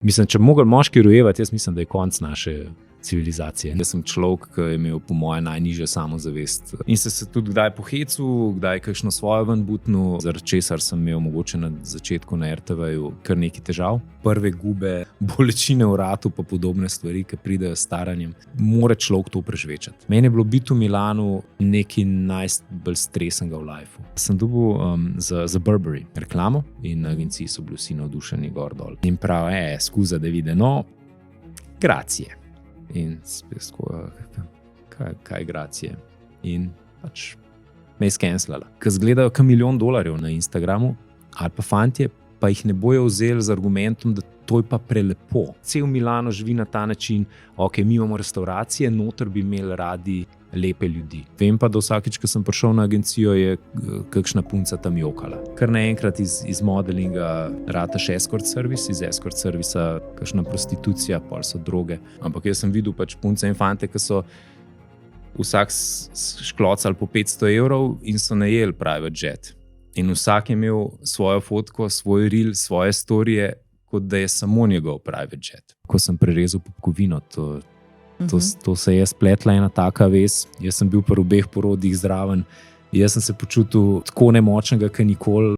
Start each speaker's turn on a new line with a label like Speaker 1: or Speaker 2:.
Speaker 1: Mislim, če bi mogli moški rojevati, jaz mislim, da je konec naše civilizacije. Jaz sem človek, ki je imel po moje najnižjo samozavest. In se tudi kdaj pohecu, kdaj kakšno svojo ven butnu, zaradi česar sem imel mogoče na začetku na RTV-ju kar nekaj težav. Prve gube, bolečine v vratu pa podobne stvari, ki pridejo s staranjem. Mora človek to prežvečati. Meni je bilo biti v Milanu nekaj najbolj stresnega v lifeu. Sem dobil za Burberry reklamo in na agenciji so bili vsi navdušeni gor dol. In prav, skuza da vide, no, gracije. In spet kaj gracije. In pač me je skenslala. Ker zgledajo ka $1 milijon na Instagramu, ali pa fantje, pa jih ne bojo vzeli z argumentom, da to je pa prelepo. Cel Milano živi na ta način, mi imamo restauracije, noter bi imeli radi lepe ljudi. Vem pa, da vsakič, ko sem prišel na agencijo, je kakšna punca tam jokala. Kar naenkrat iz modelinga rataš escort service, iz escort servisa kakšna prostitucija, pol so droge. Ampak jaz sem videl pač punce in fante, ki so vsak šklocali po 500 evrov in so najeli private jet. In vsak je imel svojo fotko, svoj reel, svoje storije, kot da je samo njegov private jet. Ko sem prerezal popkovino, to se je spletla ena taka vez. Jaz sem bil pri obeh porodih zraven. Jaz sem se počutil tako nemočnega, kot nikoli.